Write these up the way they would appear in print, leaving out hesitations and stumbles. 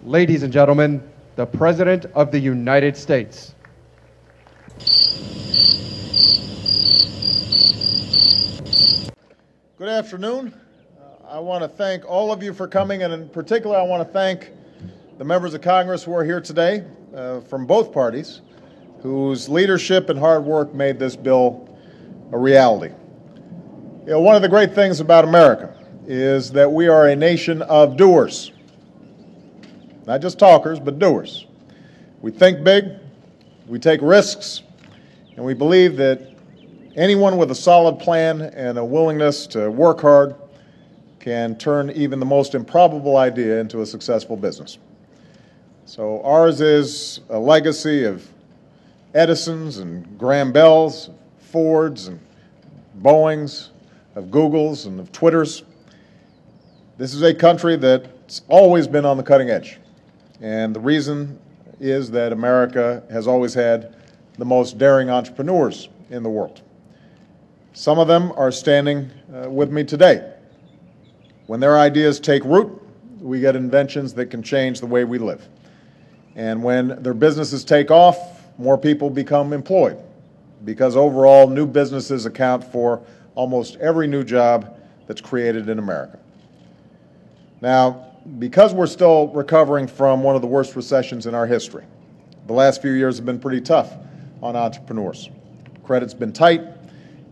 Ladies and gentlemen, the President of the United States. Good afternoon. I want to thank all of you for coming, and in particular, I want to thank the members of Congress who are here today from both parties, whose leadership and hard work made this bill a reality. You know, one of the great things about America is that we are a nation of doers. Not just talkers, but doers. We think big, we take risks, and we believe that anyone with a solid plan and a willingness to work hard can turn even the most improbable idea into a successful business. So ours is a legacy of Edisons and Graham Bells, Fords and Boeings, of Googles and of Twitters. This is a country that's always been on the cutting edge. And the reason is that America has always had the most daring entrepreneurs in the world. Some of them are standing with me today. When their ideas take root, we get inventions that can change the way we live. And when their businesses take off, more people become employed, because overall new businesses account for almost every new job that's created in America. Now, because we're still recovering from one of the worst recessions in our history, the last few years have been pretty tough on entrepreneurs. Credit's been tight,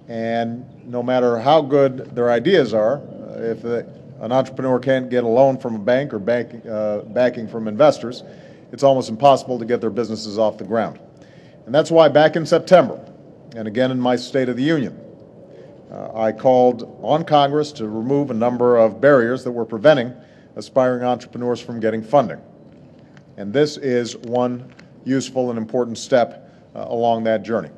and no matter how good their ideas are, if an entrepreneur can't get a loan from a bank or backing from investors, it's almost impossible to get their businesses off the ground. And that's why back in September, and again in my State of the Union, I called on Congress to remove a number of barriers that were preventing aspiring entrepreneurs from getting funding. And this is one useful and important step along that journey.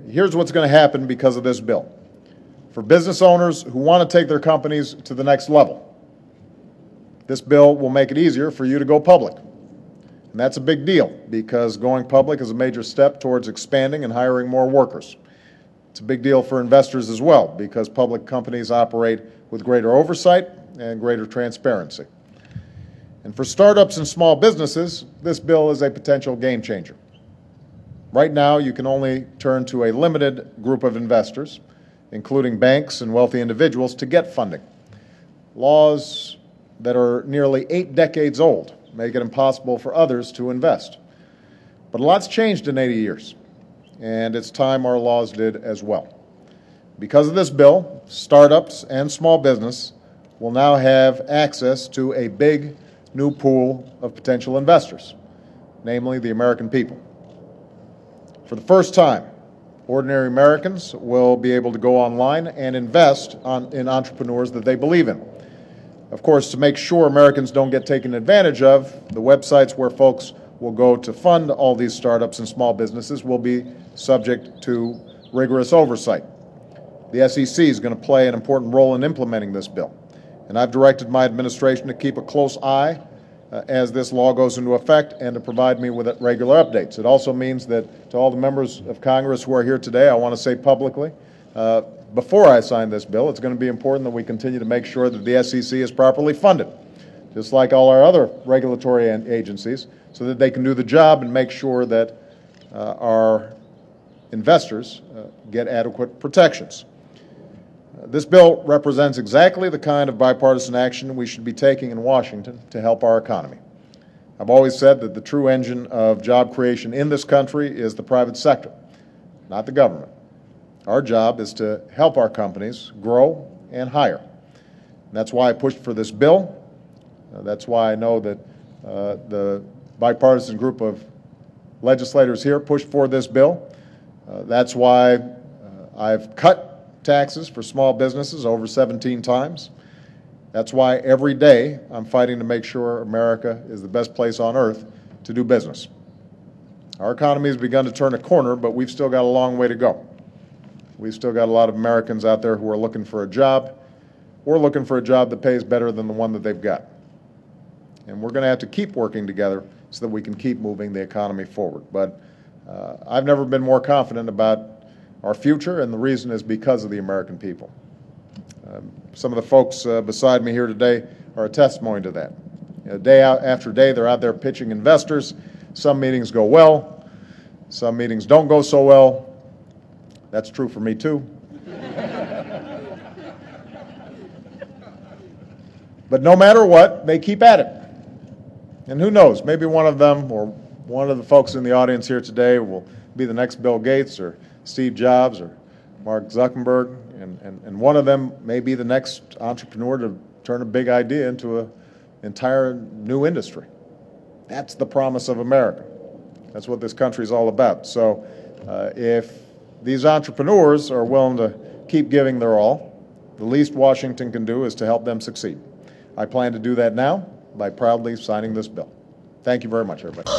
Here's what's going to happen because of this bill. For business owners who want to take their companies to the next level, this bill will make it easier for you to go public. And that's a big deal, because going public is a major step towards expanding and hiring more workers. It's a big deal for investors as well, because public companies operate with greater oversight and greater transparency. And for startups and small businesses, this bill is a potential game changer. Right now, you can only turn to a limited group of investors, including banks and wealthy individuals, to get funding. Laws that are nearly 8 decades old make it impossible for others to invest. But a lot's changed in 80 years, and it's time our laws did as well. Because of this bill, startups and small business will now have access to a big new pool of potential investors, namely the American people. For the first time, ordinary Americans will be able to go online and invest in entrepreneurs that they believe in. Of course, to make sure Americans don't get taken advantage of, the websites where folks will go to fund all these startups and small businesses will be subject to rigorous oversight. The SEC is going to play an important role in implementing this bill, and I've directed my administration to keep a close eye as this law goes into effect and to provide me with regular updates. It also means that to all the members of Congress who are here today, I want to say publicly, before I sign this bill, it's going to be important that we continue to make sure that the SEC is properly funded, just like all our other regulatory agencies, so that they can do the job and make sure that our investors get adequate protections. This bill represents exactly the kind of bipartisan action we should be taking in Washington to help our economy. I've always said that the true engine of job creation in this country is the private sector, not the government. Our job is to help our companies grow and hire. And that's why I pushed for this bill. That's why I know that the bipartisan group of legislators here pushed for this bill. That's why I've cut taxes for small businesses over 17 times. That's why every day I'm fighting to make sure America is the best place on earth to do business. Our economy has begun to turn a corner, but we've still got a long way to go. We've still got a lot of Americans out there who are looking for a job, or looking for a job that pays better than the one that they've got. And we're going to have to keep working together so that we can keep moving the economy forward. But I've never been more confident about our future, and the reason is because of the American people. Some of the folks beside me here today are a testimony to that. Day out after day, they're out there pitching investors. Some meetings go well. Some meetings don't go so well. That's true for me, too. But no matter what, they keep at it. And who knows, maybe one of them or one of the folks in the audience here today will be the next Bill Gates or Steve Jobs or Mark Zuckerberg, and one of them may be the next entrepreneur to turn a big idea into an entire new industry. That's the promise of America. That's what this country is all about. So if these entrepreneurs are willing to keep giving their all, the least Washington can do is to help them succeed. I plan to do that now by proudly signing this bill. Thank you very much, everybody.